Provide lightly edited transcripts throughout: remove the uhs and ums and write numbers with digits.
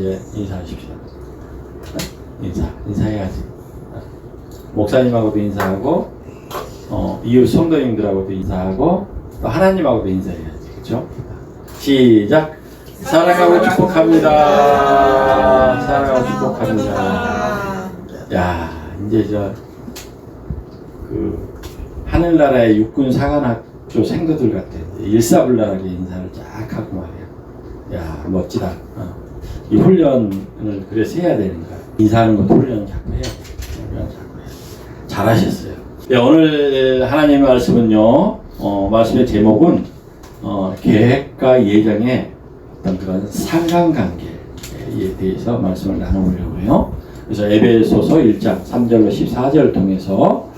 이제 인사하십시다. 인사해야지. 목사님하고도 인사하고, 이웃 성도님들하고도 인사하고, 또 하나님하고도 인사해야지. 그렇죠? 시작. 사랑하고 축복합니다. 사랑하고 축복합니다. 야, 이제 하늘나라의 육군 사관학교 생도들 같아. 일사불란하게 인사를 쫙 하고 말이야. 야, 멋지다. 이 훈련을 그래서 해야 되는 거야. 인사하는 것도 훈련 자꾸 해야 돼. 훈련 자꾸 해. 잘하셨어요. 네, 오늘 하나님의 말씀은요, 말씀의 제목은, 계획과 예정의 어떤 그런 상관관계에 대해서 말씀을 나누려고 해요. 그래서 에베소서 1장 3절로 14절을 통해서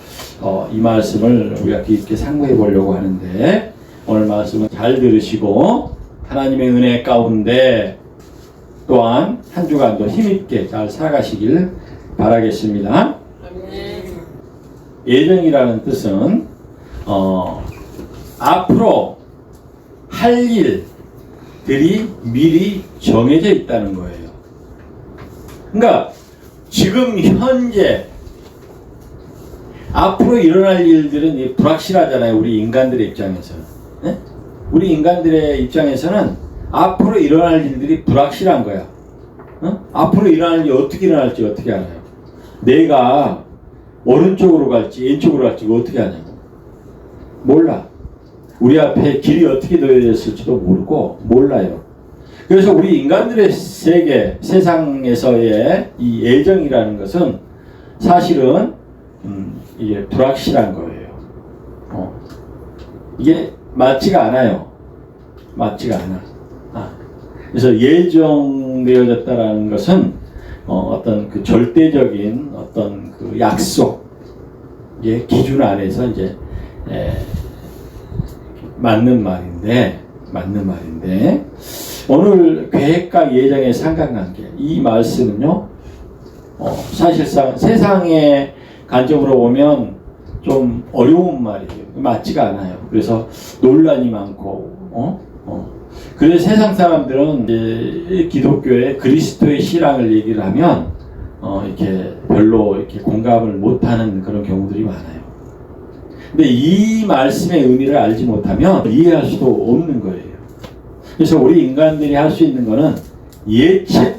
이 말씀을 우리가 깊게 상고해 보려고 하는데, 오늘 말씀은 잘 들으시고 하나님의 은혜 가운데 또한 한 주간도 힘있게 잘 살아가시길 바라겠습니다. 예정이라는 뜻은 앞으로 할 일들이 미리 정해져 있다는 거예요. 그러니까 지금 현재 앞으로 일어날 일들은 불확실하잖아요. 우리 인간들의 입장에서는. 네? 우리 인간들의 입장에서는 앞으로 일어날 일들이 불확실한 거야. 앞으로 일어날 일이 어떻게 일어날지 어떻게 알아요? 내가 오른쪽으로 갈지 왼쪽으로 갈지 어떻게 아냐고. 몰라. 우리 앞에 길이 어떻게 놓여졌을지도 모르고 몰라요. 그래서 우리 인간들의 세계, 세상에서의 이 예정이라는 것은 사실은 이게 불확실한 거예요. 이게 맞지가 않아요. 맞지가 않아. 그래서 예정되어졌다라는 것은 어떤 그 절대적인 어떤 그 약속의 기준 안에서 이제 맞는 말인데 오늘 계획과 예정의 상관관계 이 말씀은요 사실상 세상의 관점으로 보면 좀 어려운 말이에요. 맞지가 않아요. 그래서 논란이 많고 그래서 세상 사람들은 이제 기독교의 그리스도의 신앙을 얘기를 하면 이렇게 별로 이렇게 공감을 못하는 그런 경우들이 많아요. 근데 이 말씀의 의미를 알지 못하면 이해할 수도 없는 거예요. 그래서 우리 인간들이 할 수 있는 거는 예측,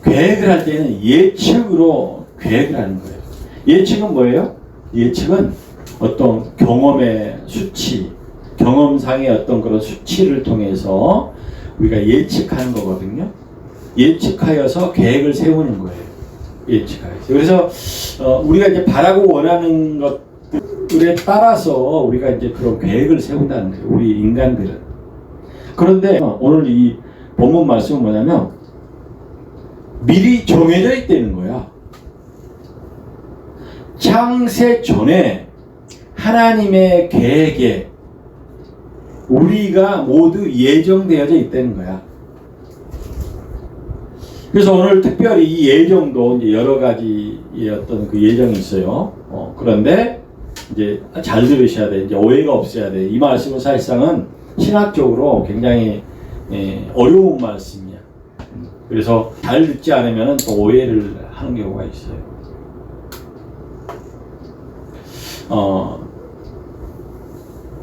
계획을 할 때는 예측으로 계획을 하는 거예요. 예측은 뭐예요? 예측은 어떤 경험의 수치, 경험상의 어떤 그런 수치를 통해서 우리가 예측하는 거거든요. 예측하여서 계획을 세우는 거예요. 예측하여서. 그래서 우리가 이제 바라고 원하는 것들에 따라서 우리가 이제 그런 계획을 세운다는 거예요. 우리 인간들은. 그런데 오늘 이 본문 말씀은 뭐냐면 미리 정해져 있다는 거야. 창세 전에 하나님의 계획에 우리가 모두 예정되어져 있다는 거야. 그래서 오늘 특별히 이 예정도 이제 여러 가지의 어떤 그 예정이 있어요. 그런데 이제 잘 들으셔야 돼. 이제 오해가 없어야 돼. 이 말씀은 사실상은 신학적으로 굉장히 어려운 말씀이야. 그래서 잘 듣지 않으면 또 오해를 하는 경우가 있어요.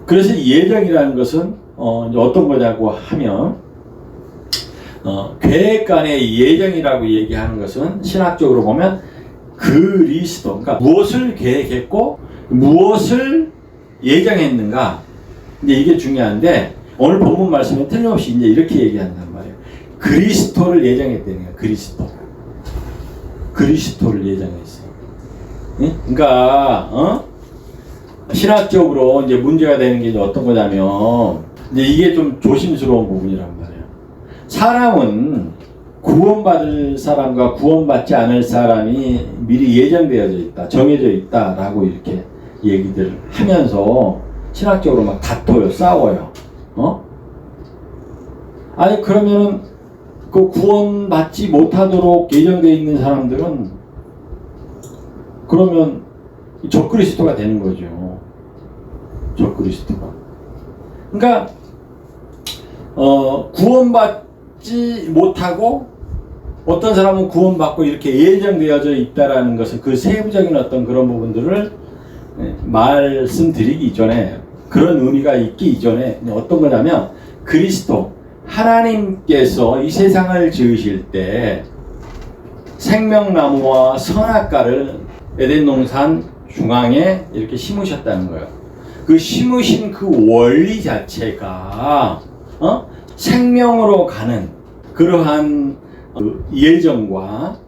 그래서 예정이라는 것은 어떤 거냐고 하면 계획간의 예정이라고 얘기하는 것은 신학적으로 보면 그리스도, 그러니까 무엇을 계획했고 무엇을 예정했는가, 이제 이게 중요한데 오늘 본문 말씀은 틀림없이 이제 이렇게 얘기한단 말이에요. 그리스도를 예정했다는 거야. 그리스도를 예정했어요. 응? 그러니까 신학적으로 이제 문제가 되는 게 이제 어떤 거냐면 이제 이게 좀 조심스러운 부분이란 말이에요. 사람은 구원받을 사람과 구원받지 않을 사람이 미리 예정되어져 있다, 정해져 있다라고 이렇게 얘기들 하면서 신학적으로 막 다퉈요, 싸워요. 아니 그러면은 그 구원받지 못하도록 예정되어 있는 사람들은 그러면 적그리스도가 되는 거죠. 적그리스도가. 그러니까 구원받지 못하고 어떤 사람은 구원받고 이렇게 예정되어져 있다라는 것은 그 세부적인 어떤 그런 부분들을 말씀드리기 이전에 그런 의미가 있기 이전에 어떤 거냐면 그리스도 하나님께서 이 세상을 지으실 때 생명나무와 선악과를 에덴 동산 중앙에 이렇게 심으셨다는 거예요. 그 심으신 그 원리 자체가 생명으로 가는 그러한 그 예정과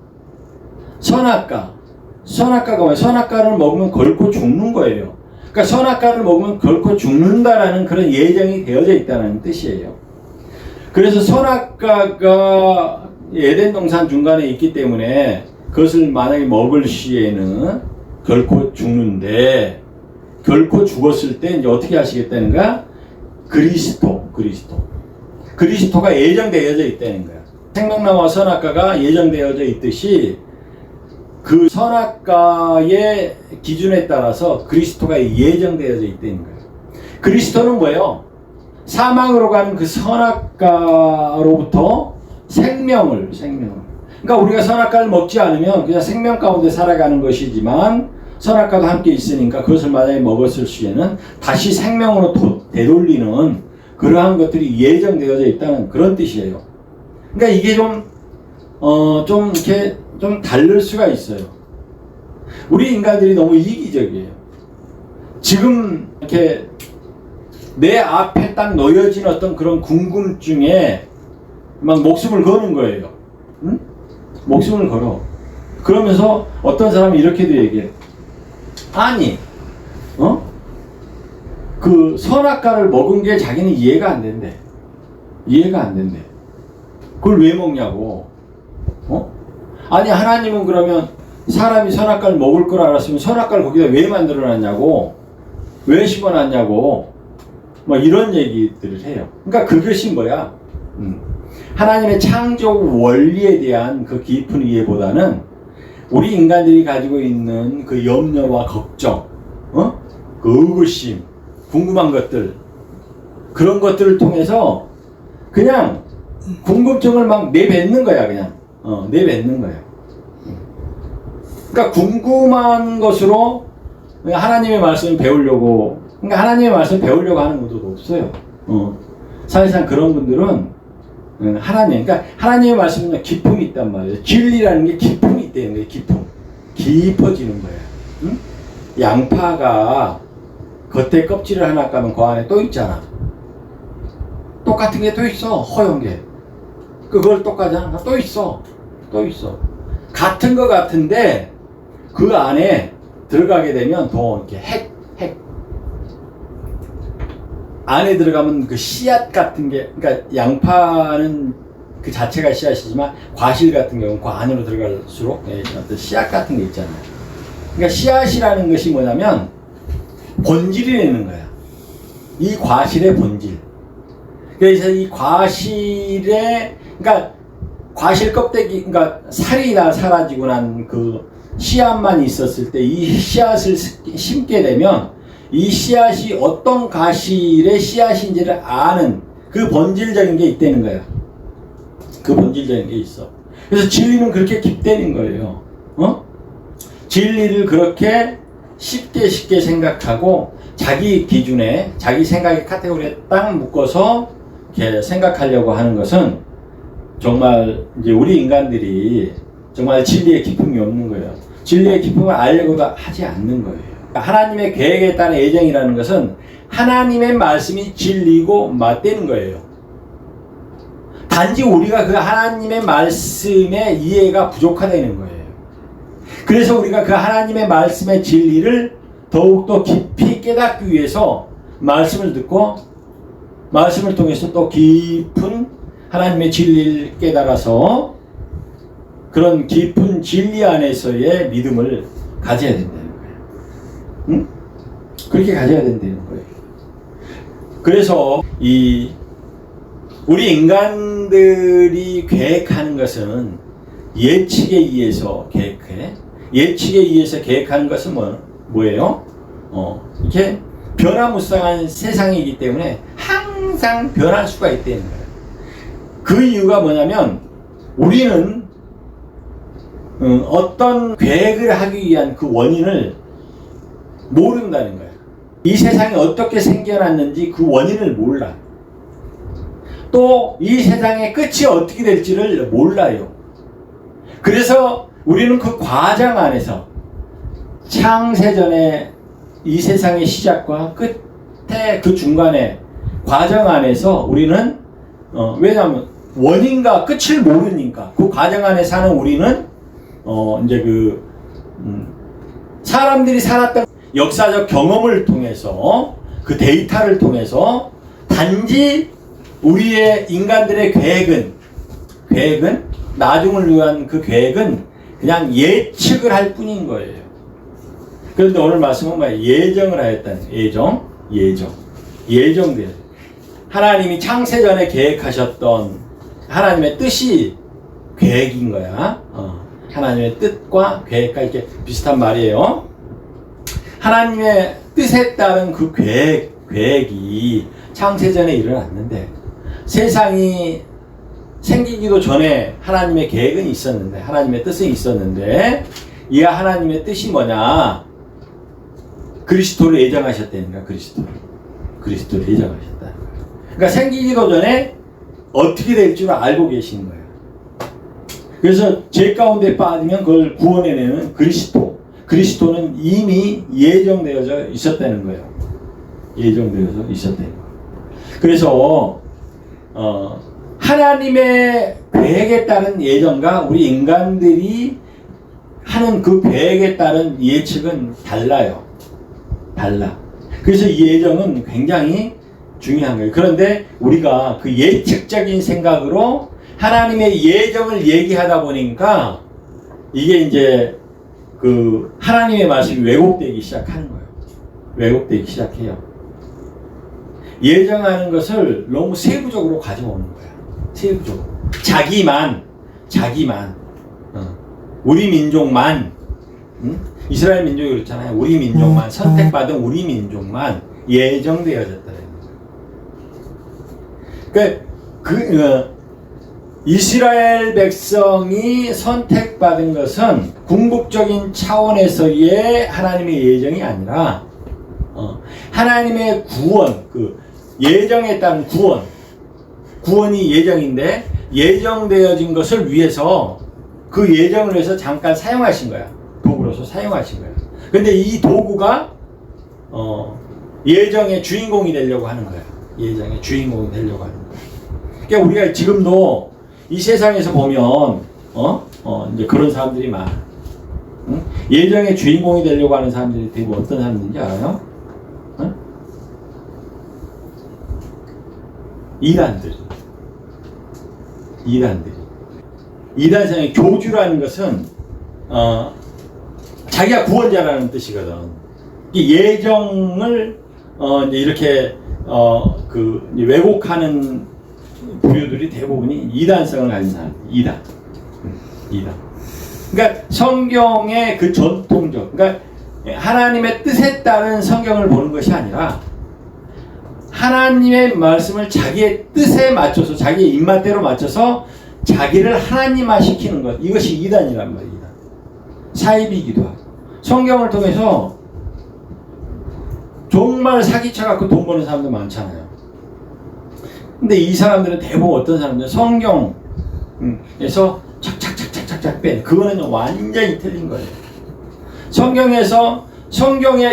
선악과가 뭐예요? 선악과를 먹으면 결코 죽는 거예요. 그러니까 선악과를 먹으면 결코 죽는다라는 그런 예정이 되어져 있다는 뜻이에요. 그래서 선악과가 에덴 동산 중간에 있기 때문에 그것을 만약에 먹을 시에는 결코 죽는데, 결코 죽었을 때 이제 어떻게 하시겠다는가? 그리스도가 예정되어져 있다는 거야. 생명나무와 선악과가 예정되어져 있듯이 그 선악과의 기준에 따라서 그리스도가 예정되어져 있다는 거예요. 그리스도는 뭐예요? 사망으로 가는 그 선악과로부터 생명을. 그러니까 우리가 선악과를 먹지 않으면 그냥 생명 가운데 살아가는 것이지만 선악과도 함께 있으니까 그것을 만약에 먹었을 시에는 다시 생명으로 되돌리는 그러한 것들이 예정되어져 있다는 그런 뜻이에요. 그러니까 이게 좀 이렇게 좀 다를 수가 있어요. 우리 인간들이 너무 이기적이에요. 지금 이렇게 내 앞에 딱 놓여진 어떤 그런 궁금증에 막 목숨을 거는 거예요. 응? 목숨을 걸어. 그러면서 어떤 사람은 이렇게도 얘기해. 아니, 그 선악과를 먹은 게 자기는 이해가 안 된대. 그걸 왜 먹냐고. 아니, 하나님은 그러면 사람이 선악과를 먹을 걸 알았으면 선악과를 거기다 왜 만들어놨냐고, 왜 심어놨냐고, 뭐 이런 얘기들을 해요. 그러니까 그것이 뭐야? 하나님의 창조 원리에 대한 그 깊은 이해보다는 우리 인간들이 가지고 있는 그 염려와 걱정, 그 의구심, 궁금한 것들, 그런 것들을 통해서 그냥 궁금증을 막 내뱉는 거야, 그냥. 내뱉는 거예요. 그러니까 궁금한 것으로 하나님의 말씀을 배우려고, 그러니까 하나님의 말씀을 배우려고 하는 분들도 없어요. 사실상 그런 분들은 그러니까 하나님의 말씀은 기품이 있단 말이에요. 진리라는 게 기품이 있다는 거예요. 깊어지는 거예요. 응? 양파가 겉에 껍질을 하나 까면 그 안에 또 있잖아. 똑같은 게 또 있어. 허연 게. 그걸 또 까잖아. 또 있어. 같은 거 같은데 그 안에 들어가게 되면 더 이렇게 안에 들어가면 그 씨앗 같은 게, 그러니까 양파는 그 자체가 씨앗이지만 과실 같은 경우는 그 안으로 들어갈수록 어떤 씨앗 같은 게 있잖아요. 그러니까 씨앗이라는 것이 뭐냐면 본질이라는 거야. 이 과실의 본질. 그래서 이 과실의, 그러니까 과실 껍데기, 그러니까 살이 다 사라지고 난 그 씨앗만 있었을 때 이 씨앗을 심게 되면 이 씨앗이 어떤 과실의 씨앗인지를 아는 그 본질적인 게 있다는 거야. 그 본질적인 게 있어. 그래서 진리는 그렇게 깊다는 거예요. 진리를 그렇게 쉽게 생각하고 자기 기준에, 자기 생각의 카테고리에 딱 묶어서 이렇게 생각하려고 하는 것은 정말 이제 우리 인간들이 정말 진리의 기쁨이 없는 거예요. 진리의 기쁨을 알려고도 하지 않는 거예요. 하나님의 계획에 따른 예정이라는 것은 하나님의 말씀이 진리고 맞대는 거예요. 단지 우리가 그 하나님의 말씀의 이해가 부족하다는 거예요. 그래서 우리가 그 하나님의 말씀의 진리를 더욱더 깊이 깨닫기 위해서 말씀을 듣고 말씀을 통해서 또 깊은 하나님의 진리를 깨달아서 그런 깊은 진리 안에서의 믿음을 가져야 된다는 거예요. 응? 그렇게 가져야 된다는 거예요. 그래서 우리 인간들이 계획하는 것은 예측에 의해서 계획해. 예측에 의해서 계획하는 것은 뭐예요? 이렇게 변화무쌍한 세상이기 때문에 항상 변할 수가 있다는 거예요. 그 이유가 뭐냐면 우리는 어떤 계획을 하기 위한 그 원인을 모른다는 거야. 이 세상이 어떻게 생겨났는지 그 원인을 몰라. 또 이 세상의 끝이 어떻게 될지를 몰라요. 그래서 우리는 그 과정 안에서 창세전에 이 세상의 시작과 끝에 그 중간에 과정 안에서 우리는 왜냐하면 원인과 끝을 모르니까 그 과정 안에 사는 우리는 이제 사람들이 살았던 역사적 경험을 통해서 그 데이터를 통해서 단지 우리의 인간들의 계획은 나중을 위한 그 계획은 그냥 예측을 할 뿐인 거예요. 그런데 오늘 말씀은 뭐예요? 예정을 하였다는 예정대로 하나님이 창세전에 계획하셨던 하나님의 뜻이 계획인 거야. 하나님의 뜻과 계획과 이렇게 비슷한 말이에요. 하나님의 뜻에 따른 그 계획이 창세전에 일어났는데 세상이 생기기도 전에 하나님의 계획은 있었는데 하나님의 뜻은 있었는데 이 하나님의 뜻이 뭐냐? 그리스도를 예정하셨다는 거야. 그리스도를 예정하셨다. 그러니까 생기기도 전에 어떻게 될 줄 알고 계신 거예요. 그래서 죄 가운데 빠지면 그걸 구원해내는 그리스도는 이미 예정되어져 있었다는 거예요. 예정되어져 있었다는 거예요. 그래서 하나님의 계획에 따른 예정과 우리 인간들이 하는 그 계획에 따른 예측은 달라. 그래서 이 예정은 굉장히 중요한 거예요. 그런데 우리가 그 예측적인 생각으로 하나님의 예정을 얘기하다 보니까 이게 이제 그 하나님의 말씀이 왜곡되기 시작하는 거예요. 왜곡되기 시작해요. 예정하는 것을 너무 세부적으로 가져오는 거야. 세부적으로. 자기만 우리 민족만 이스라엘 민족이 그렇잖아요. 우리 민족만 선택받은 우리 민족만 예정되어졌다. 이스라엘 백성이 선택받은 것은 궁극적인 차원에서의 하나님의 예정이 아니라 하나님의 구원, 그 예정에 따른 구원이 예정인데 예정되어진 것을 위해서 그 예정을 위해서 잠깐 사용하신 거야. 도구로서 사용하신 거야. 근데 이 도구가 예정의 주인공이 되려고 하는 거야. 예정의 주인공이 되려고 하는 거야. 그러니까 우리가 지금도 이 세상에서 보면 이제 그런 사람들이 많아. 응? 예정의 주인공이 되려고 하는 사람들이 대부분 어떤 사람들인지 알아요? 응? 이단성의 교주라는 것은 자기가 구원자라는 뜻이거든. 예정을 이제 이렇게 이제 왜곡하는 부류들이 대부분이 이단성을 가진 사람. 이단. 그러니까 성경의 그 전통적, 그러니까 하나님의 뜻에 따른 성경을 보는 것이 아니라 하나님의 말씀을 자기의 뜻에 맞춰서 자기의 입맛대로 맞춰서 자기를 하나님화 시키는 것, 이것이 이단이란 말이야. 사이비기도 하고 성경을 통해서 정말 사기쳐갖고 돈 버는 사람도 많잖아요. 근데 이 사람들은 대부분 어떤 사람들 성경에서 착착착착착착 빼. 그거는 완전히 틀린 거예요. 성경의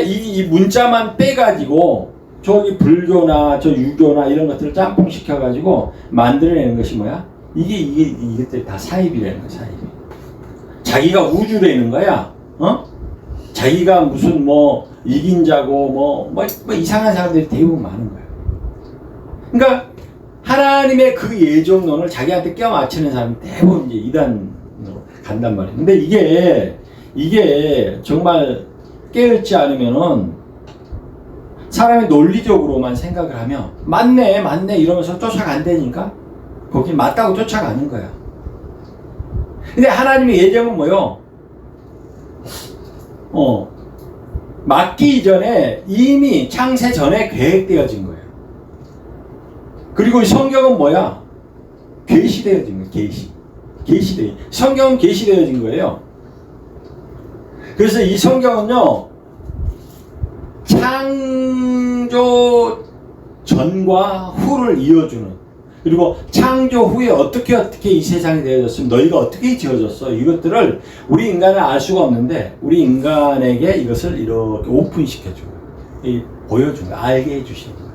이 문자만 빼가지고 저기 불교나 저 유교나 이런 것들을 짬뽕 시켜가지고 만들어내는 것이 뭐야? 이게 다 사입이라는 거야. 사입. 자기가 우주라는 거야. 자기가 무슨 이긴 자고 이상한 사람들이 대부분 많은 거야. 그러니까 하나님의 그 예정론을 자기한테 껴맞추는 사람이 대부분 이제 이단으로 간단 말이에요. 근데 이게 정말 깨닫지 않으면은 사람이 논리적으로만 생각을 하면 맞네 이러면서 쫓아간다니까 거기 맞다고 쫓아가는 거야. 근데 하나님의 예정은 뭐요? 맞기 전에 이미 창세 전에 계획되어진 거예요. 그리고 성경은 뭐야? 계시되어진 거예요. 계시되어진. 성경은 계시되어진 거예요. 그래서 이 성경은요, 창조 전과 후를 이어주는, 그리고 창조 후에 어떻게 이 세상이 되어졌으면 너희가 어떻게 지어졌어, 이것들을 우리 인간은 알 수가 없는데 우리 인간에게 이것을 이렇게 오픈시켜주고 보여주는 거야. 알게 해주시는 거야.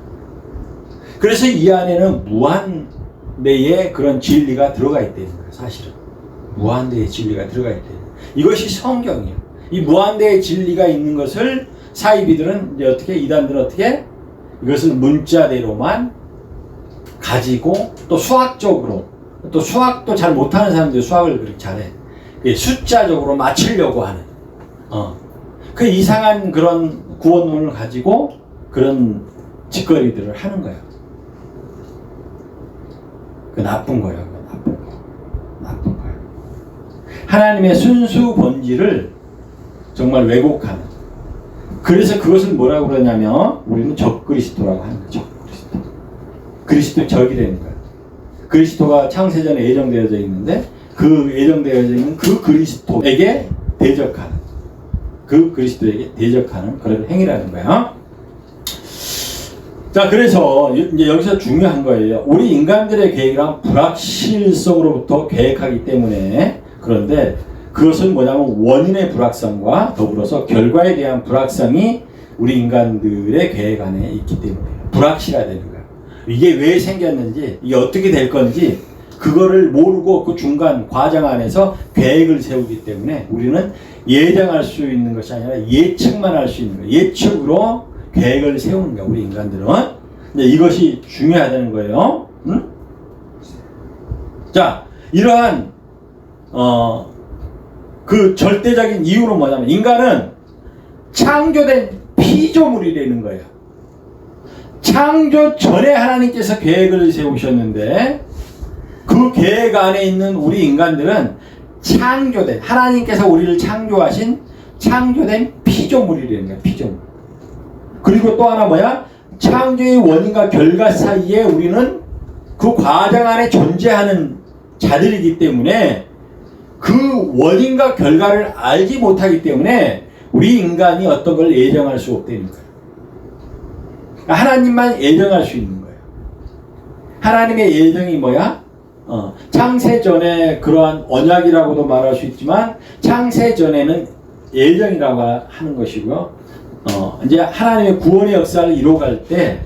그래서 이 안에는 무한대의 그런 진리가 들어가 있다는 거야. 사실은 무한대의 진리가 들어가 있다는 거야. 이것이 성경이에요. 이 무한대의 진리가 있는 것을 사이비들은 이제 어떻게, 이단들은 어떻게 이것을 문자대로만 가지고, 또 수학적으로, 또 수학도 잘 못하는 사람들이 수학을 그렇게 잘해. 숫자적으로 맞추려고 하는, 그 이상한 그런 구원론을 가지고 그런 짓거리들을 하는 거예요. 그 나쁜 거예요. 나쁜 거예요. 하나님의 순수 본질을 정말 왜곡하는. 그래서 그것을 뭐라고 그러냐면 우리는 적그리스도라고 하는 거죠. 그리스도 적이 되는 거예요. 그리스도가 창세전에 예정되어져 있는데 그 예정되어져 있는 그 그리스도에게 대적하는, 그 그리스도에게 대적하는 그런 행위라는 거예요. 자, 그래서 이제 여기서 중요한 거예요. 우리 인간들의 계획은 불확실성으로부터 계획하기 때문에, 그런데 그것은 뭐냐면 원인의 불확성과 더불어서 결과에 대한 불확성이 우리 인간들의 계획 안에 있기 때문에 불확실하다는 거예요. 이게 왜 생겼는지, 이게 어떻게 될 건지 그거를 모르고 그 중간 과정 안에서 계획을 세우기 때문에 우리는 예정할 수 있는 것이 아니라 예측만 할 수 있는 거예요. 예측으로 계획을 세우는 거예요, 우리 인간들은. 근데 이것이 중요하다는 거예요. 응? 자, 이러한 그 절대적인 이유는 뭐냐면 인간은 창조된 피조물이라는 거예요. 창조 전에 하나님께서 계획을 세우셨는데 그 계획 안에 있는 우리 인간들은 창조된, 하나님께서 우리를 창조하신 창조된 피조물이라는 거야. 피조물. 그리고 또 하나 뭐야? 창조의 원인과 결과 사이에 우리는 그 과정 안에 존재하는 자들이기 때문에 그 원인과 결과를 알지 못하기 때문에 우리 인간이 어떤 걸 예정할 수 없다는 거예요. 하나님만 예정할 수 있는 거예요. 하나님의 예정이 뭐야? 창세 전에 그러한 언약이라고도 말할 수 있지만 창세 전에는 예정이라고 하는 것이고요. 이제 하나님의 구원의 역사를 이루어갈 때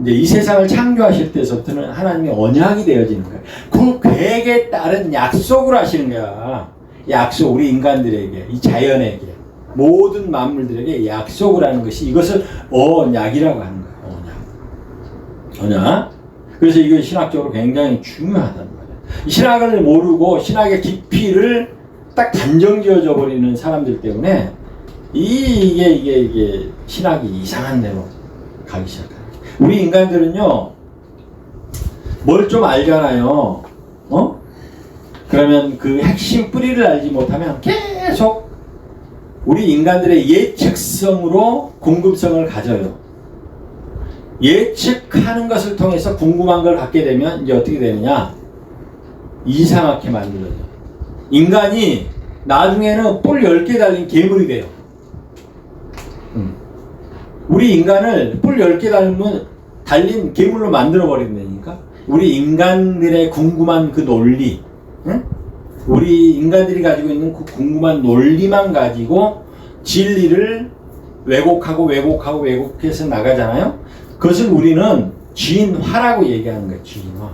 이제 이 세상을 창조하실 때서부터는 하나님의 언약이 되어지는 거예요. 그 계획에 따른 약속을 하시는 거야. 약속, 우리 인간들에게, 이 자연에게, 모든 만물들에게 약속을 하는 것이, 이것을 언약이라고 하는 거예요. 언약. 그래서 이게 신학적으로 굉장히 중요하다는 거예요. 이 신학을 모르고 신학의 깊이를 딱 단정 지어져 버리는 사람들 때문에 이게 신학이 이상한 데로 가기 시작해요. 우리 인간들은요, 뭘 좀 알잖아요. 그러면 그 핵심 뿌리를 알지 못하면 계속 우리 인간들의 예측성으로 궁금성을 가져요. 예측하는 것을 통해서 궁금한 걸 갖게 되면 이제 어떻게 되느냐? 이상하게 만들어져. 인간이 나중에는 뿔 10개 달린 괴물이 돼요. 우리 인간을 뿔 10개 달린 괴물로 만들어버린다니까? 우리 인간들의 궁금한 그 논리, 응? 우리 인간들이 가지고 있는 그 궁금한 논리만 가지고 진리를 왜곡해서 나가잖아요? 그것을 우리는 진화라고 얘기하는 거예요. 진화.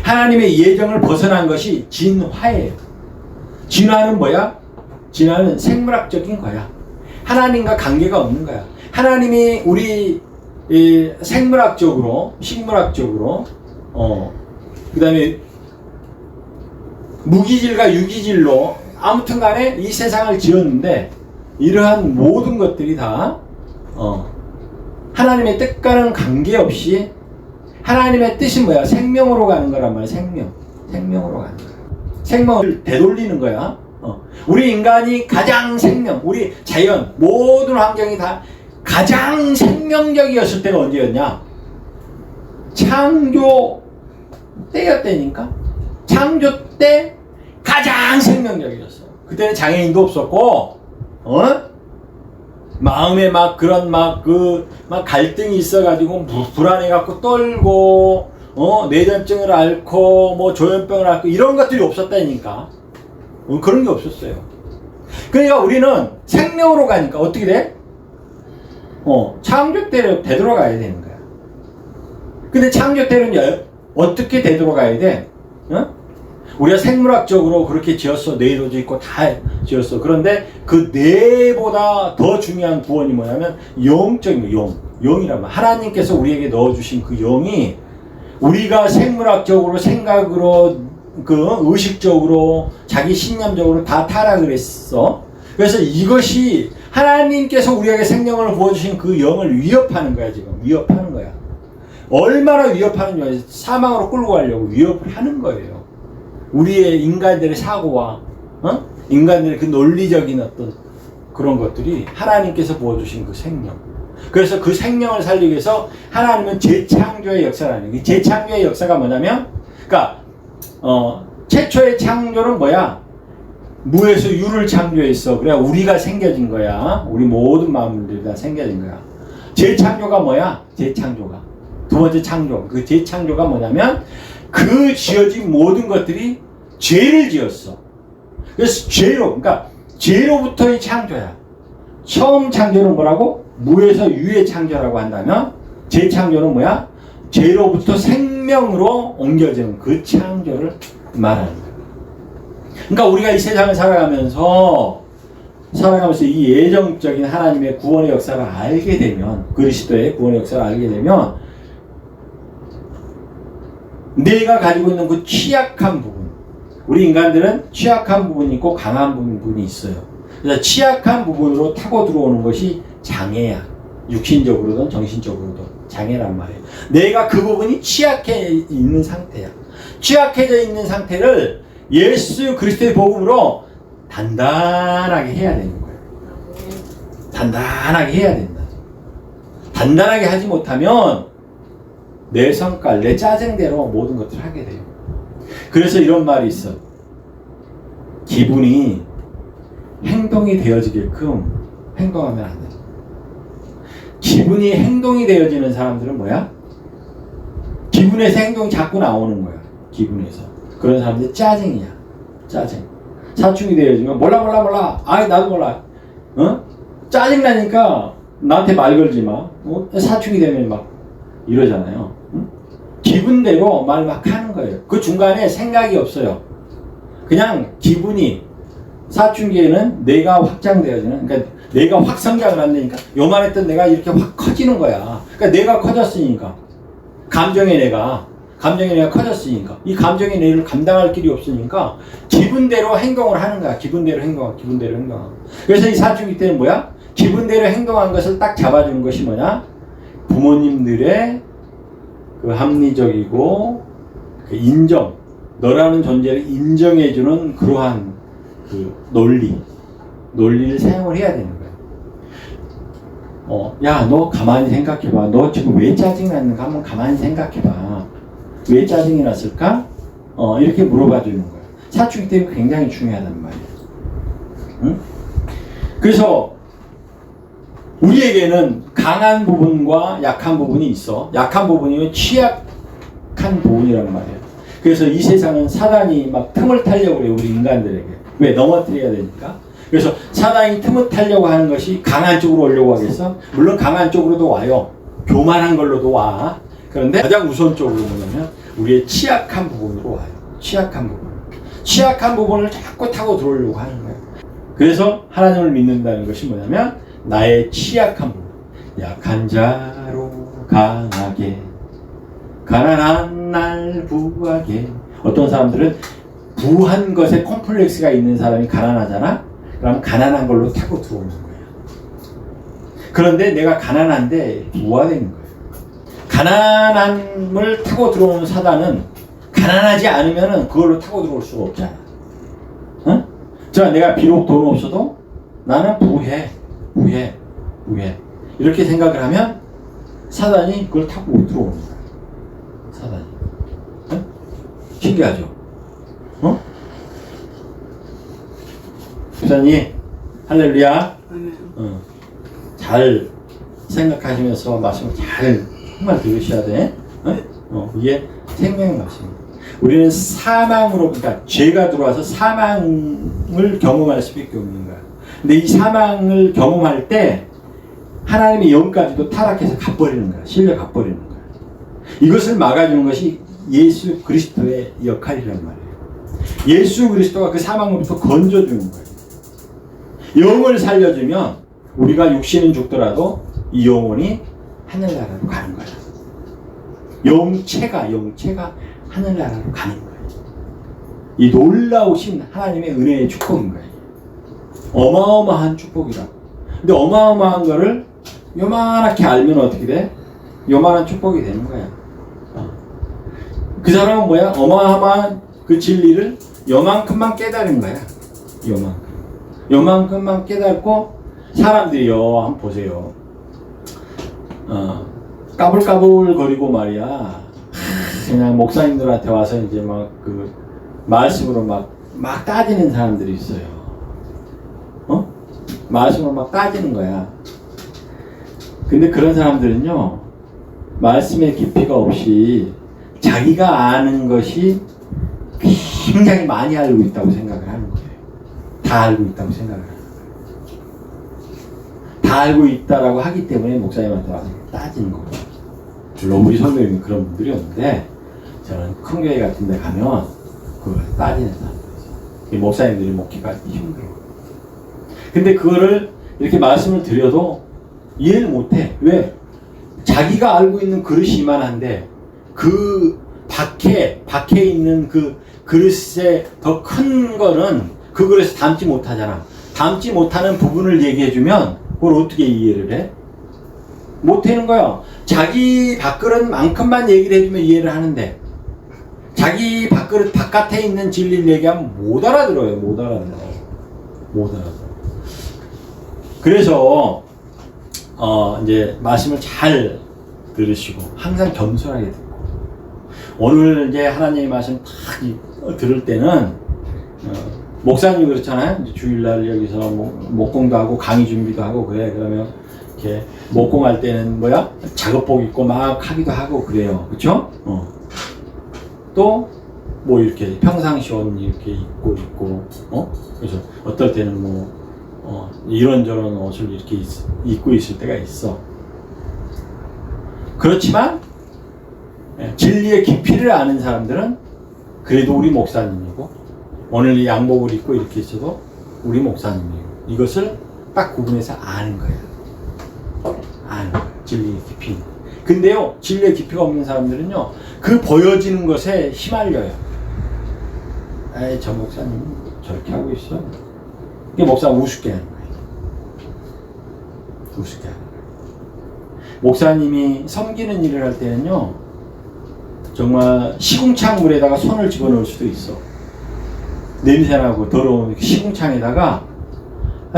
하나님의 예정을 벗어난 것이 진화예요. 진화는 뭐야? 진화는 생물학적인 거야. 하나님과 관계가 없는 거야. 하나님이 우리 생물학적으로, 식물학적으로, 그 다음에 무기질과 유기질로 아무튼 간에 이 세상을 지었는데 이러한 모든 것들이 다 하나님의 뜻과는 관계없이 하나님의 뜻이 뭐야? 생명으로 가는 거란 말이야. 생명으로 가는 거야. 생명을 되돌리는 거야. 우리 인간이 가장 우리 자연 모든 환경이 다 가장 생명적이었을 때가 언제였냐? 창조 때였다니까. 창조 때 가장 생명적이었어. 그때는 장애인도 없었고 마음에 막 그런 막 갈등이 있어가지고 불안해갖고 떨고, 뇌전증을 앓고, 뭐 조현병을 앓고, 이런 것들이 없었다니까. 그런 게 없었어요. 그러니까 우리는 생명으로 가니까 어떻게 돼? 창조 때로 되돌아가야 되는 거야. 근데 창조 때는 어떻게 되돌아가야 돼? 우리가 생물학적으로 그렇게 지었어. 뇌도 짓고 다 지었어. 그런데 그 뇌보다 더 중요한 구원이 뭐냐면 영적인 거, 영이란 말. 하나님께서 우리에게 넣어주신 그 영이 우리가 생물학적으로 생각으로 의식적으로 자기 신념적으로 다 타락을 했어. 그래서 이것이 하나님께서 우리에게 생명을 부어주신 그 영을 위협하는 거야. 지금 위협하는 거야. 얼마나 위협하는지 사망으로 끌고 가려고 위협을 하는 거예요. 우리의 인간들의 사고와 인간들의 그 논리적인 어떤 그런 것들이 하나님께서 부어주신 그 생명. 그래서 그 생명을 살리기 위해서 하나님은 재창조의 역사를 하는 거예요. 재창조의 역사가 뭐냐면, 그러니까 최초의 창조는 뭐야? 무에서 유를 창조했어. 그래 우리가 생겨진 거야. 우리 모든 만물들이 다 생겨진 거야. 재창조가 뭐야? 재창조가 두 번째 창조. 그 재창조가 뭐냐면 그 지어진 모든 것들이 죄를 지었어. 그래서 그러니까 죄로부터의 창조야. 처음 창조는 뭐라고? 무에서 유의 창조라고 한다면 재창조는 뭐야? 죄로부터 생명으로 옮겨지는 그 창조를 말하는 거야. 그러니까 우리가 이 세상을 살아가면서 이 예정적인 하나님의 구원의 역사를 알게 되면, 그리스도의 구원의 역사를 알게 되면 내가 가지고 있는 그 취약한 부분, 우리 인간들은 취약한 부분이 있고 강한 부분이 있어요. 그래서 취약한 부분으로 타고 들어오는 것이 장애야. 육신적으로든 정신적으로든 장애란 말이에요. 내가 그 부분이 취약해 있는 상태야. 취약해져 있는 상태를 예수 그리스도의 복음으로 단단하게 해야 되는 거예요. 단단하게 해야 된다. 단단하게 하지 못하면 내 성깔, 내 짜증대로 모든 것들을 하게 돼요. 그래서 이런 말이 있어. 기분이 행동이 되어지게끔 행동하면 안 돼. 기분이 행동이 되어지는 사람들은 뭐야? 기분에서 행동이 자꾸 나오는 거야. 기분에서. 그런 사람들이 짜증이야. 짜증. 사춘기 되어지면 몰라. 아이 나도 몰라. 짜증나니까 나한테 말 걸지 마. 사춘기 되면 막 이러잖아요. 기분대로 말 막 하는 거예요. 그 중간에 생각이 없어요. 그냥 기분이, 사춘기에는 뇌가 확장되어지는, 그러니까 뇌가 확 성장을 한다니까 요만했던 뇌가 이렇게 확 커지는 거야. 그러니까 뇌가 커졌으니까, 감정의 뇌가 커졌으니까 이 감정의 뇌를 감당할 길이 없으니까 기분대로 행동을 하는 거야. 기분대로 행동하고. 그래서 이 사춘기 때는 뭐야? 기분대로 행동한 것을 딱 잡아주는 것이 뭐냐? 부모님들의 그 합리적이고 그 인정, 너라는 존재를 인정해주는 그러한 그 논리를 사용을 해야 되는 거야. 야, 너 가만히 생각해봐. 너 지금 왜 짜증났는가 한번 가만히 생각해봐. 왜 짜증이 났을까? 이렇게 물어봐 주는 거야. 사춘기 때문에 굉장히 중요하단 말이야. 응? 그래서 우리에게는 강한 부분과 약한 부분이 있어. 약한 부분이면 취약한 부분이란 말이야. 그래서 이 세상은 사단이 막 틈을 타려고 해요. 우리 인간들에게. 왜? 넘어뜨려야 되니까. 그래서 사단이 틈을 타려고 하는 것이 강한 쪽으로 오려고 하겠어? 물론 강한 쪽으로도 와요. 교만한 걸로도 와. 그런데 가장 우선적으로 뭐냐면 우리의 취약한 부분으로 와요. 취약한 부분을 자꾸 타고 들어오려고 하는 거예요. 그래서 하나님을 믿는다는 것이 뭐냐면 나의 취약한 부분, 약한 자로 강하게, 가난한 날 부하게. 어떤 사람들은 부한 것에 콤플렉스가 있는 사람이 가난하잖아? 그럼 가난한 걸로 타고 들어오는 거야. 그런데 내가 가난한데 부하되는 거야. 가난함을 타고 들어오는 사단은 가난하지 않으면 그걸로 타고 들어올 수가 없잖아. 응? 자, 내가 비록 돈 없어도 나는 부해. 이렇게 생각을 하면 사단이 그걸 타고 들어오는 거야. 사단이. 응? 신기하죠? 집사님, 할렐루야. 아멘. 잘 생각하시면서 말씀을 잘 정말 들으셔야 돼. 이게 생명의 말씀입니다. 우리는 사망으로, 그러니까 죄가 들어와서 사망을 경험할 수밖에 없는 거야. 근데 이 사망을 경험할 때 하나님의 영까지도 타락해서 가버리는 거야. 실려 가버리는 거야. 이것을 막아주는 것이 예수 그리스도의 역할이란 말이에요. 예수 그리스도가 그 사망으로부터 건져주는 거예요. 영을 살려주면 우리가 육신은 죽더라도 이 영혼이 하늘나라로 가는 거야. 영체가 하늘나라로 가는 거예요. 이 놀라우신 하나님의 은혜의 축복인 거예요. 어마어마한 축복이라. 근데 어마어마한 거를 요만하게 알면 어떻게 돼? 요만한 축복이 되는 거야. 그 사람은 뭐야? 어마어마한 그 진리를 요만큼만 깨달은 거야. 요만큼만 깨닫고 사람들이요, 한번 보세요. 까불까불 거리고 말이야. 그냥 목사님들한테 와서 이제 막 그 말씀으로 막 따지는 사람들이 있어요. 말씀으로 막 따지는 거야. 근데 그런 사람들은요, 말씀의 깊이가 없이 자기가 아는 것이 굉장히 많이 알고 있다고 생각을 하는 거예요. 다 알고 있다고 생각을 하는 거예요. 다 알고 있다라고 하기 때문에 목사님한테 와서 따지는 거예요. 물론 우리 선배님이 그런 분들이 없는데, 저는 큰 교회 같은 데 가면 그걸 따지는 사람들이 있어요. 목사님들이 먹기가 힘들어. 근데 그거를 이렇게 말씀을 드려도 이해를 못해. 왜? 자기가 알고 있는 그릇이 이만한데 그 밖에 있는 그 그릇에 더 큰 거는 그 그릇에 담지 못하잖아. 담지 못하는 부분을 얘기해주면 그걸 어떻게 이해를 해? 못하는 거야. 자기 밥그릇만큼만 얘기를 해주면 이해를 하는데 자기 밥그릇 바깥에 있는 진리를 얘기하면 못 알아들어요. 못 알아들어. 그래서 이제 말씀을 잘 들으시고 항상 겸손하게 듣고, 오늘 이제 하나님의 말씀 딱 들을 때는 목사님이 그렇잖아요. 이제 주일날 여기서 목공도 하고 강의 준비도 하고 그래. 그러면 이렇게 목공할 때는 뭐야? 작업복 입고 막 하기도 하고 그래요. 그렇죠? 또 뭐 이렇게 평상시 옷 이렇게 입고 그래서 어떨 때는 이런저런 옷을 이렇게 입고 있을 때가 있어. 그렇지만 진리의 깊이를 아는 사람들은 그래도 우리 목사님이고, 오늘 이 양복을 입고 이렇게 있어도 우리 목사님이고, 이것을 딱 구분해서 아는 거예요. 아는 거예요. 진리의 깊이. 근데요, 진리의 깊이가 없는 사람들은요, 그 보여지는 것에 휘말려요. 에이, 저 목사님 저렇게 하고 있어. 이게 목사 우습게 하는 거예요. 우습게 하는 거예요. 목사님이 섬기는 일을 할 때는요, 정말 시궁창 물에다가 손을 집어넣을 수도 있어. 냄새나고 더러운 시궁창에다가,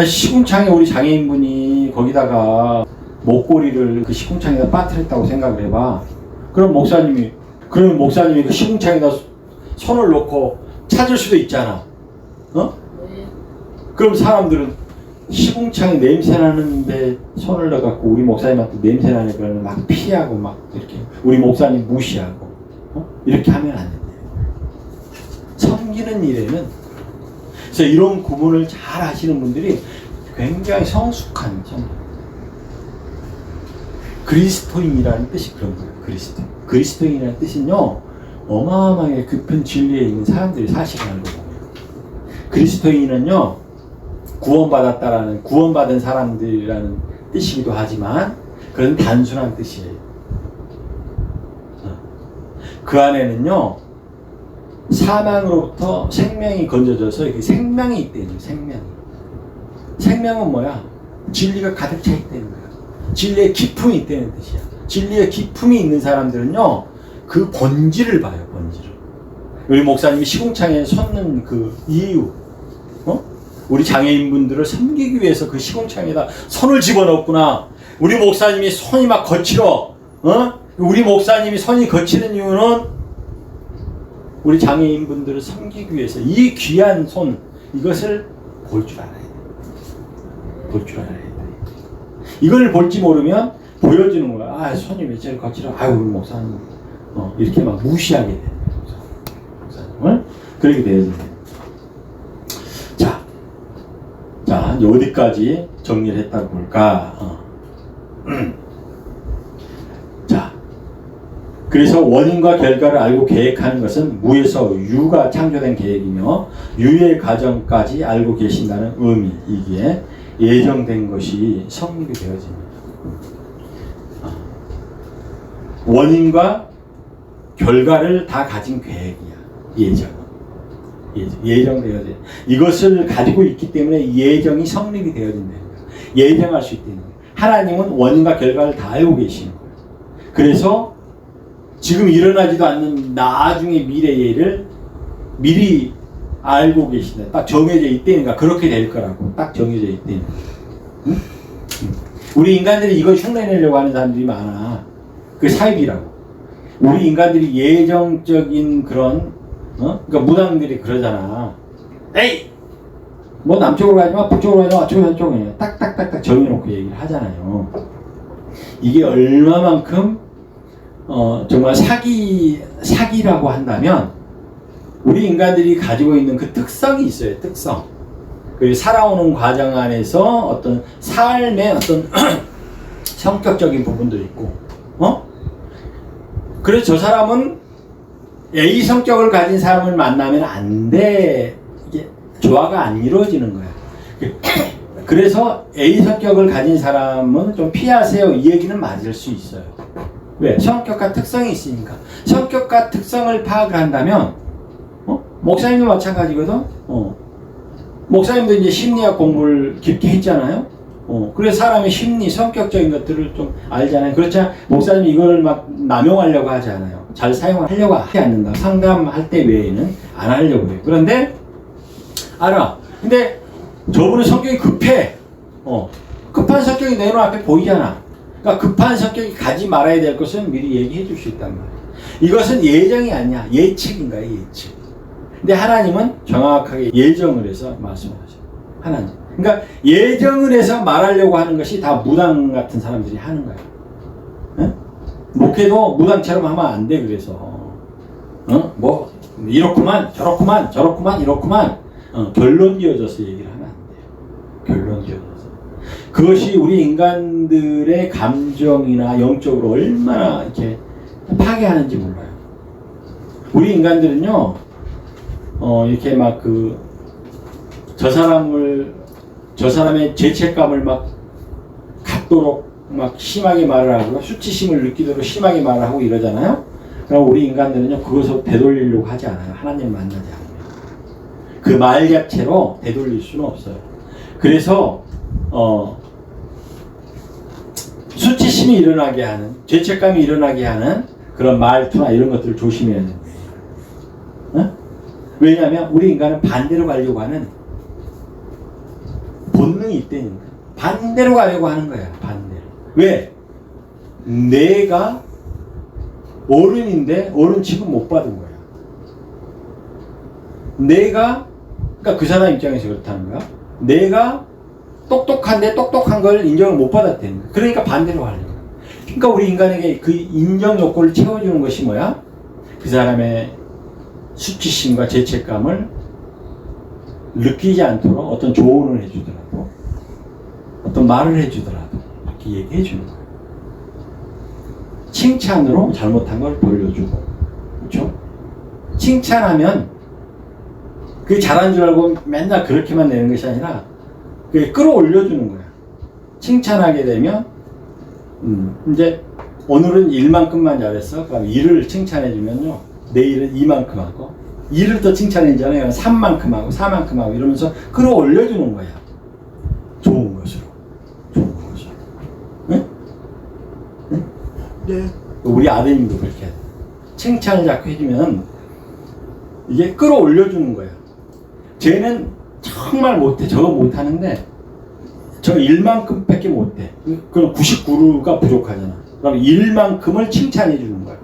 시궁창에 우리 장애인분이 거기다가 목걸이를 그 시궁창에다 빠뜨렸다고 생각을 해봐. 그럼 목사님이 그 시궁창에다 손을 놓고 찾을 수도 있잖아. 그럼 사람들은 시궁창에 냄새 나는데 손을 넣어갖고 우리 목사님한테 냄새 나네 그러면 막 피하고 막 이렇게 우리 목사님 무시하고 이렇게 하면 안 된대. 섬기는 일에는, 그래서 이런 구분을 잘 하시는 분들이 굉장히 성숙한 그리스도인이라는 뜻이 그런 거예요. 그리스도인이라는 뜻은요, 어마어마하게 깊은 진리에 있는 사람들이 사실을 알고 보면, 그리스도인은요, 구원받은 사람들이라는 뜻이기도 하지만 그런 단순한 뜻이에요. 그 안에는요, 사망으로부터 생명이 건져져서 이게 생명이 있대요. 생명은 뭐야? 진리가 가득 차 있다는 거야. 진리의 기품이 있다는 뜻이야. 진리의 기품이 있는 사람들은요, 그 본질을 봐요. 본질을. 우리 목사님이 시궁창에 섰는 그 이유, 우리 장애인분들을 섬기기 위해서 그 시궁창에다 손을 집어넣었구나. 우리 목사님이 손이 막 거칠어. 우리 목사님이 손이 거치는 이유는 우리 장애인분들을 섬기기 위해서 이 귀한 손, 이것을 볼 줄 알아야 돼. 볼 줄 알아야 돼. 이걸 볼지 모르면 보여주는 거야. 아, 손이 왜 저리 거칠어? 아유, 우리 목사님. 이렇게 막 무시하게 돼. 목사님을. 그렇게 돼야 돼. 자, 어디까지 정리를 했다고 볼까? 자, 그래서 원인과 결과를 알고 계획하는 것은 무에서 유가 창조된 계획이며 유의 과정까지 알고 계신다는 의미. 이게 예정된 것이 성립이 되어집니다. 원인과 결과를 다 가진 계획이야. 예정되어져. 이것을 가지고 있기 때문에 예정이 성립이 되어진다는 거야. 예정할 수 있다는 거야. 하나님은 원인과 결과를 다 알고 계시는 거야. 그래서 지금 일어나지도 않는 나중에 미래의 일을 미리 알고 계신다. 딱 정해져 있다니까. 그렇게 될 거라고. 딱 정해져 있다니까. 응? 우리 인간들이 이걸 흉내내려고 하는 사람들이 많아. 그 사입이라고. 우리 인간들이 예정적인 그런 그러니까 무당들이 그러잖아. 에이! 뭐 남쪽으로 가지 마, 북쪽으로 가지 마, 저쪽으로 딱딱딱딱 정해놓고 얘기를 하잖아요. 이게 얼마만큼 정말 사기라고 한다면 우리 인간들이 가지고 있는 그 특성이 있어요. 특성. 그 살아오는 과정 안에서 어떤 삶의 어떤 성격적인 부분도 있고, 그래서 저 사람은 A 성격을 가진 사람을 만나면 안 돼. 이게 조화가 안 이루어지는 거야. 그래서 A 성격을 가진 사람은 좀 피하세요. 이 얘기는 맞을 수 있어요. 왜? 성격과 특성이 있으니까. 성격과 특성을 파악을 한다면, 목사님도 마찬가지거든. 목사님도 이제 심리학 공부를 깊게 했잖아요. 그래서 사람의 심리, 성격적인 것들을 좀 알잖아요. 그렇잖아. 목사님이 이걸 막 남용하려고 하지 않아요. 잘 사용하려고 하지 않는다. 상담할 때 외에는 안 하려고 해요. 그런데 알아. 근데 저분은 성격이 급해. 급한 성격이 내 눈앞에 보이잖아. 그러니까 급한 성격이 가지 말아야 될 것은 미리 얘기해 줄 수 있단 말이야. 이것은 예정이 아니야. 예측인 거야. 예측. 근데 하나님은 정확하게 예정을 해서 말씀하셔. 하나님. 그러니까 예정을 해서 말하려고 하는 것이 다 무당 같은 사람들이 하는 거야. 응? 목회도 무당처럼 하면 안 돼. 그래서 뭐 이렇구만 저렇구만 이렇구만 결론 지어져서 얘기를 하면 안 돼요. 결론 지어져서. 그것이 우리 인간들의 감정이나 영적으로 얼마나 이렇게 파괴하는지 몰라요. 우리 인간들은요 이렇게 막 저 사람의 죄책감을 막 갖도록 막 심하게 말을 하고 수치심을 느끼도록 심하게 말을 하고 이러잖아요. 그럼 우리 인간들은요 그것을 되돌리려고 하지 않아요. 하나님 만나지 않으면. 그 말 자체로 되돌릴 수는 없어요. 그래서 수치심이 일어나게 하는, 죄책감이 일어나게 하는 그런 말투나 이런 것들을 조심해야 되는 거예요. 왜냐하면 우리 인간은 반대로 가려고 하는 본능이 있다니까. 반대로 가려고 하는 거야. 반대로. 왜? 내가 어른인데 어른 취급 못 받은 거야. 그러니까 그 사람 입장에서 그렇다는 거야. 내가 똑똑한데 똑똑한 걸 인정을 못 받았다는 거야. 그러니까 반대로 하려고. 그러니까 우리 인간에게 그 인정 욕구를 채워주는 것이 뭐야? 그 사람의 수치심과 죄책감을 느끼지 않도록 어떤 조언을 해주더라도 어떤 말을 해주더라도 이렇게 얘기해 주는 거예요. 칭찬으로 잘못한 걸 돌려주고, 그렇죠? 칭찬하면 그게 잘한 줄 알고 맨날 그렇게만 내는 것이 아니라 그게 끌어올려주는 거야. 칭찬하게 되면 이제 오늘은 1만큼만 잘했어. 그럼 1을 칭찬해주면요 내일은 2만큼 하고 2를 더 칭찬해주잖아요. 3만큼 하고 4만큼 하고 이러면서 끌어올려주는 거야. 좋은 것으로. 네? 네? 네. 우리 아드님도 그렇게 해요. 칭찬을 자꾸 해주면 이게 끌어올려주는 거야. 쟤는 정말 못해. 저거 못하는데 저 1만큼 밖에 못해. 그럼 99가 부족하잖아. 그럼 1만큼을 칭찬해 주는 거야.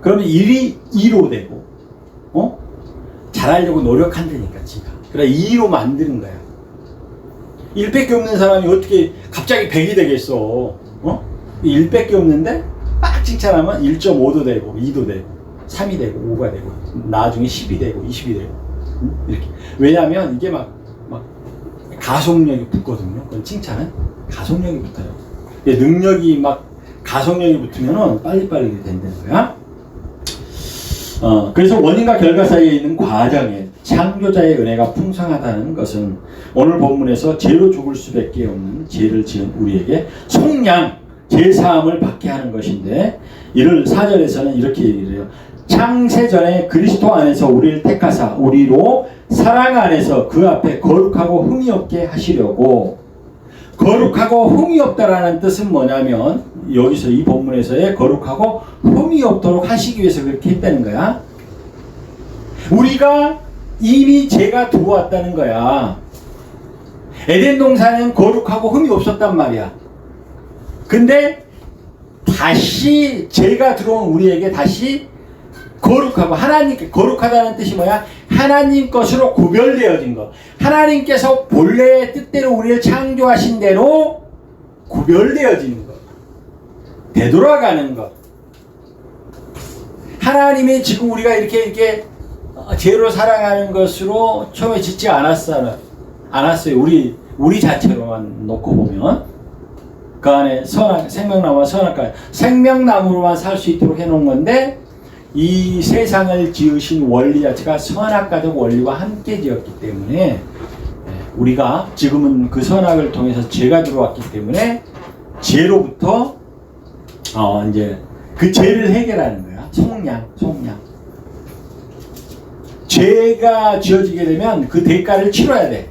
그러면 1이 2로 되고, 잘하려고 노력한다니까, 지가. 그래, 2로 만드는 거야. 1밖에 없는 사람이 어떻게 갑자기 100이 되겠어? 어? 1밖에 없는데 막 칭찬하면 1.5도 되고 2도 되고 3이 되고 5가 되고 나중에 10이 되고 20이 되고 이렇게. 왜냐하면 이게 막 가속력이 붙거든요. 그건 칭찬은 가속력이 붙어요. 능력이 막 가속력이 붙으면은 빨리빨리 된다는 거야. 그래서 원인과 결과 사이에 있는 과정에 창조자의 은혜가 풍성하다는 것은 오늘 본문에서 죄로 죽을 수밖에 없는 죄를 지은 우리에게 속량, 죄사함을 받게 하는 것인데, 이를 4절에서는 이렇게 얘기를 해요. 창세전에 그리스도 안에서 우리를 택하사 우리로 사랑 안에서 그 앞에 거룩하고 흠이 없게 하시려고. 거룩하고 흠이 없다라는 뜻은 뭐냐면, 여기서 이 본문에서의 거룩하고 흠이 없도록 하시기 위해서 그렇게 했다는 거야. 우리가 이미 죄가 들어왔다는 거야. 에덴 동산은 거룩하고 흠이 없었단 말이야. 근데 다시 죄가 들어온 우리에게 다시 거룩하고, 하나님께 거룩하다는 뜻이 뭐야? 하나님 것으로 구별되어진 것. 하나님께서 본래의 뜻대로 우리를 창조하신 대로 구별되어지는 것. 되돌아가는 것. 하나님이 지금 우리가 이렇게 죄로 살아가는 것으로 처음에 짓지 않았어요. 우리 자체로만 놓고 보면 그 안에 생명나무와 선악과, 생명나무로만 살 수 있도록 해놓은 건데, 이 세상을 지으신 원리 자체가 선악과적 원리와 함께 지었기 때문에 우리가 지금은 그 선악을 통해서 죄가 들어왔기 때문에 죄로부터 이제 그 죄를 해결하는 거야. 속량. 죄가 지어지게 되면 그 대가를 치러야 돼.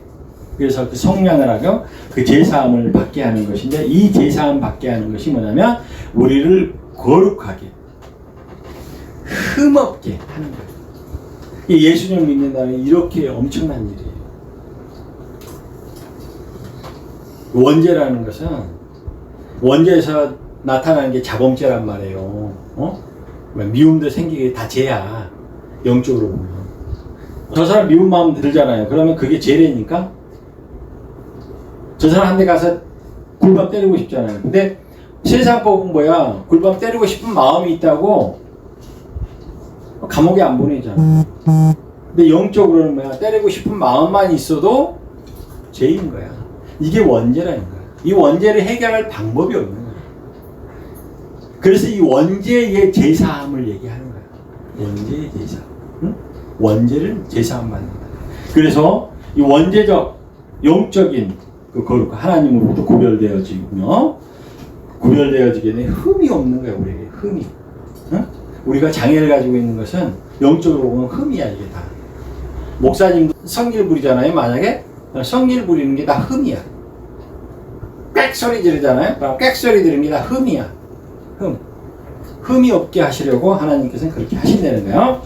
그래서 그 속량을 하고 그 죄사함을 받게 하는 것인데, 이 죄사함 받게 하는 것이 뭐냐면 우리를 거룩하게, 흠없게 하는 거예요. 예수님을 믿는다는 이렇게 엄청난 일이에요. 원죄라는 것은, 원죄에서 나타나는 게 자범죄란 말이에요. 미움도 생기게 다 죄야. 영적으로 보면. 저 사람 미운 마음 들잖아요. 그러면 그게 죄래니까 저 사람 한 대 가서 굴밤 때리고 싶잖아요. 근데 세상법은 뭐야? 굴밤 때리고 싶은 마음이 있다고 감옥에 안 보내잖아. 근데 영적으로는 뭐야? 때리고 싶은 마음만 있어도 죄인 거야. 이게 원죄라는 거야. 이 원죄를 해결할 방법이 없는 거야. 그래서 이 원죄의 제사함을 얘기하는 거야. 원죄의 제사함. 응? 원죄를 제사함 받는다. 그래서 이 원죄적, 영적인 그 거룩, 하나님으로부터 구별되어지며, 구별되어지게 되면 흠이 없는 거야, 우리에게. 흠이. 응? 우리가 장애를 가지고 있는 것은 영적으로 보면 흠이야, 이게 다. 목사님도 성길 부리잖아요, 만약에. 성길 부리는 게 다 흠이야. 꽥 소리 지르잖아요. 꽥 소리 지르는 게 다 흠이야. 흠이 없게 하시려고 하나님께서는 그렇게 하신다는 거예요.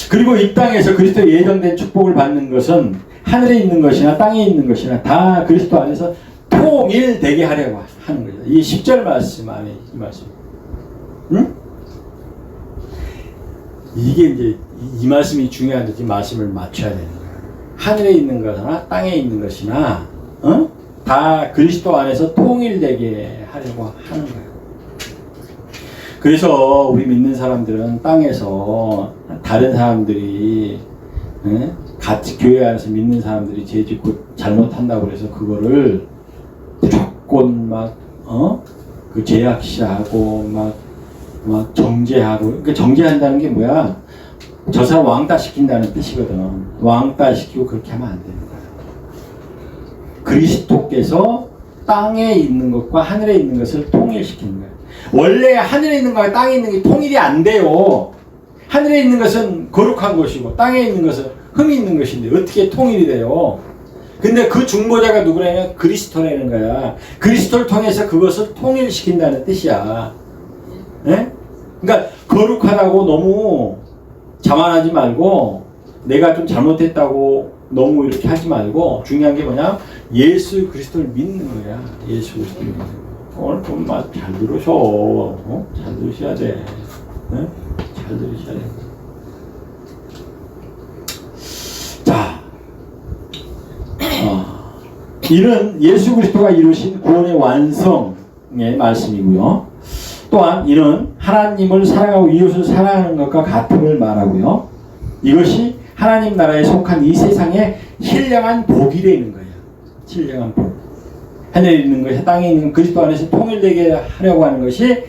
그리고 이 땅에서 그리스도 예정된 축복을 받는 것은 하늘에 있는 것이나 땅에 있는 것이나 다 그리스도 안에서 통일되게 하려고 하는 거죠. 이 10절 말씀 안에 이 말씀. 응? 이게 이제 이 말씀이 중요한데 이 말씀을 맞춰야 되는 거예요. 하늘에 있는 것이나 땅에 있는 것이나 다 그리스도 안에서 통일되게 하려고 하는 거예요. 그래서 우리 믿는 사람들은 땅에서 다른 사람들이 같이 교회 안에서 믿는 사람들이 죄 짓고 잘못한다고 해서 그거를 무조건 그 제약시하고 막 정죄하고. 그러니까 정죄한다는 게 뭐야? 저 사람 왕따 시킨다는 뜻이거든. 왕따 시키고 그렇게 하면 안 되는 거야. 그리스도께서 땅에 있는 것과 하늘에 있는 것을 통일시키는 거야. 원래 하늘에 있는 것과 땅에 있는 게 통일이 안 돼요. 하늘에 있는 것은 거룩한 것이고 땅에 있는 것은 흠이 있는 것인데 어떻게 통일이 돼요? 근데 그 중보자가 누구냐면 그리스도라는 거야. 그리스도를 통해서 그것을 통일시킨다는 뜻이야. 네? 그러니까 거룩하다고 너무 자만하지 말고, 내가 좀 잘못했다고 너무 이렇게 하지 말고, 중요한 게 뭐냐? 예수 그리스도를 믿는 거야. 예수 그리스도를 믿는 거야. 오늘 좀 잘 들으셔. 잘 들으셔야 돼. 네? 잘 들으셔야 돼. 자, 이는 예수 그리스도가 이루신 구원의 완성의 말씀이고요. 또한 이는 하나님을 사랑하고 이웃을 사랑하는 것과 같음을 말하고요. 이것이 하나님 나라에 속한 이 세상의 신령한 복이 되는 거예요. 신령한 복. 하늘에 있는 것, 땅에 있는 그리스도 안에서 통일되게 하려고 하는 것이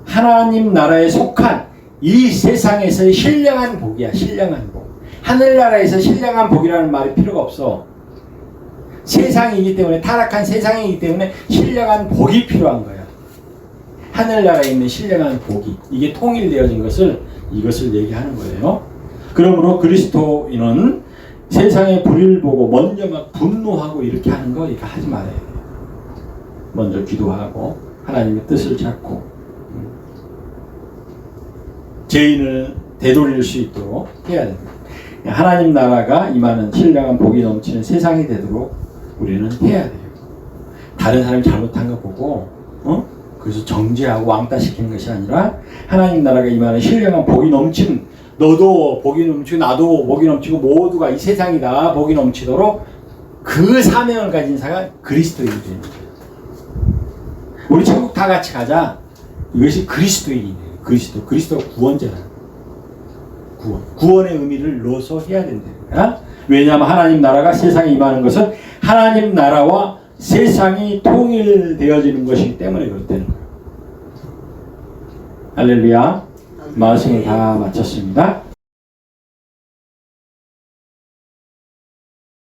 하나님 나라에 속한 이 세상에서의 신령한 복이야. 신령한 복. 하늘나라에서 신령한 복이라는 말이 필요가 없어. 세상이기 때문에, 타락한 세상이기 때문에 신령한 복이 필요한 거야. 하늘나라에 있는 신령한 복이, 이게 통일되어진 것을, 이것을 얘기하는 거예요. 그러므로 그리스도인은 세상의 불의를 보고 먼저 막 분노하고 이렇게 하는 거 이거 하지 말아야 돼요. 먼저 기도하고 하나님의 뜻을 찾고 죄인을 되돌릴 수 있도록 해야 됩니다. 하나님 나라가 임하는 신령한 복이 넘치는 세상이 되도록 우리는 해야 돼요. 다른 사람이 잘못한 거 보고 그래서 정죄하고 왕따시키는 것이 아니라 하나님 나라가 임하는 신령한 복이 넘치는, 너도 복이 넘치고 나도 복이 넘치고 모두가 이 세상이 다 복이 넘치도록 그 사명을 가진 사가 그리스도인이 되는 거예요. 우리 천국 다 같이 가자. 이것이 그리스도인이에요. 그리스도가 구원자라. 구원의 의미를 넣어서 해야 된다. 왜냐하면 하나님 나라가 세상에 임하는 것은 하나님 나라와 세상이 통일되어지는 것이기 때문에 그렇다는 거예요. 할렐루야. 말씀을 다 마쳤습니다.